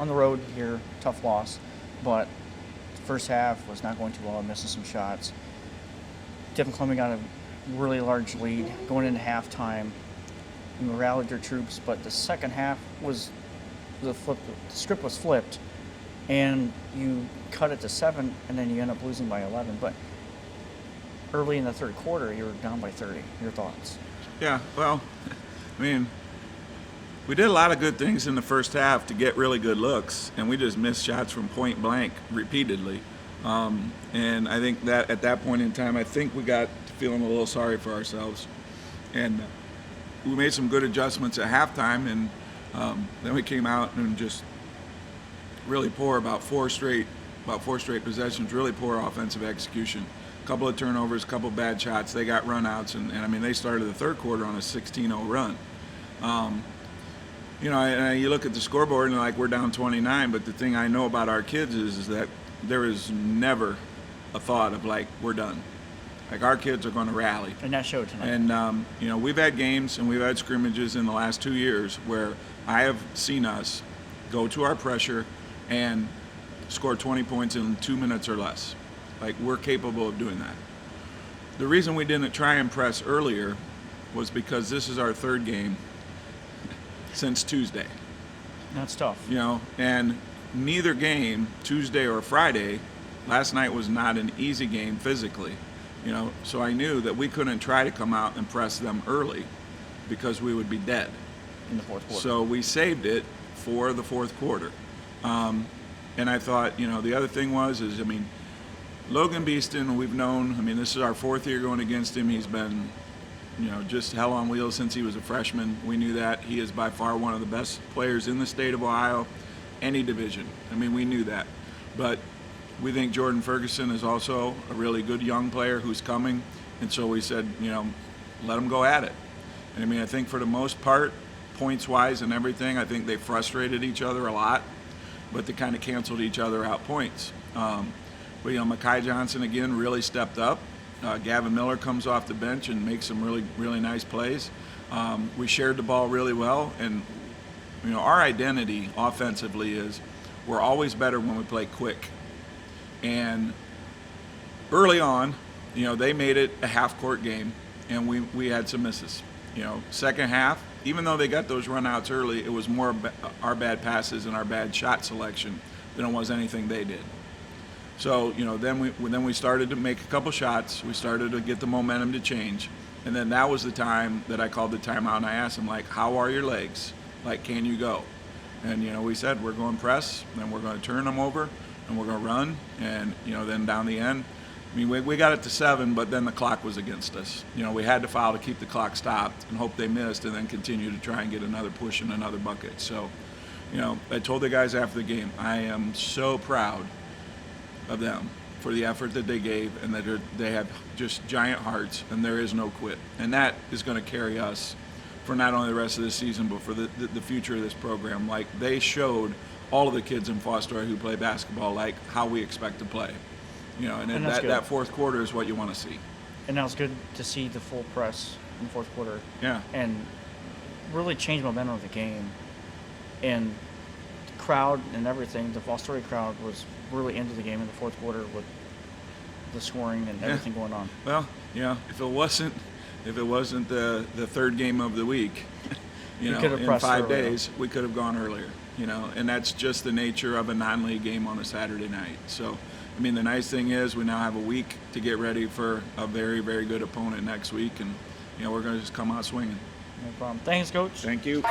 on the road here, tough loss, but the first half was not going too well, missing some shots. Tiffin Columbian got a really large lead going into halftime. We rallied their troops, but the second half was the script was flipped, and you cut it to 7, and then you end up losing by 11. But early in the third quarter, you were down by 30. Your thoughts? Yeah, well, I mean, we did a lot of good things in the first half to get really good looks, and we just missed shots from point blank repeatedly. And I think that at that point in time, I think we got feeling a little sorry for ourselves. And we made some good adjustments at halftime, and then we came out and just really poor, about four straight possessions, really poor offensive execution. A couple of turnovers, a couple of bad shots. They got runouts, and I mean, they started the third quarter on a 16-0 run. You look at the scoreboard and like we're down 29, but the thing I know about our kids is that there is never a thought of like we're done. Like our kids are going to rally. And that showed tonight. And we've had games and we've had scrimmages in the last 2 years where I have seen us go to our pressure and score 20 points in 2 minutes or less. Like we're capable of doing that. The reason we didn't try and press earlier was because this is our third game since Tuesday. That's tough. And neither game, Tuesday or Friday, last night was not an easy game physically. So I knew that we couldn't try to come out and press them early because we would be dead in the fourth quarter. So we saved it for the fourth quarter. And I thought, the other thing is Logan Beeston, we've known, this is our fourth year going against him. He's been, just hell on wheels since he was a freshman. We knew that. He is by far one of the best players in the state of Ohio, any division. We knew that. But we think Jordan Ferguson is also a really good young player who's coming. And so we said, let him go at it. And I think for the most part, points-wise and everything, I think they frustrated each other a lot, but they kind of canceled each other out points. But Mekhi Johnson again really stepped up. Gavin Miller comes off the bench and makes some really, really nice plays. We shared the ball really well, and our identity offensively is we're always better when we play quick. And early on, they made it a half-court game, and we had some misses. Second half, even though they got those runouts early, it was more our bad passes and our bad shot selection than it was anything they did. So, then we started to make a couple shots. We started to get the momentum to change. And then that was the time that I called the timeout and I asked them, how are your legs? Can you go? And, we said, we're going to press, and we're going to turn them over, and we're going to run. And, then down the end, we got it to 7, but then the clock was against us. We had to foul to keep the clock stopped and hope they missed and then continue to try and get another push and another bucket. So, I told the guys after the game, I am so proud of them for the effort that they gave and that they have just giant hearts and there is no quit. And that is going to carry us for not only the rest of this season but for the future of this program. They showed all of the kids in Fostoria who play basketball how we expect to play. And that fourth quarter is what you want to see. And that was good to see the full press in the fourth quarter. Yeah. And really changed momentum of the game. And the crowd and everything, the Fostoria crowd was really into the game in the fourth quarter with the scoring and everything going on. Well, if it wasn't the third game of the week, in 5 days, we could have gone earlier. And that's just the nature of a non-league game on a Saturday night. So, the nice thing is we now have a week to get ready for a very, very good opponent next week, and we're going to just come out swinging. No problem. Thanks, Coach. Thank you.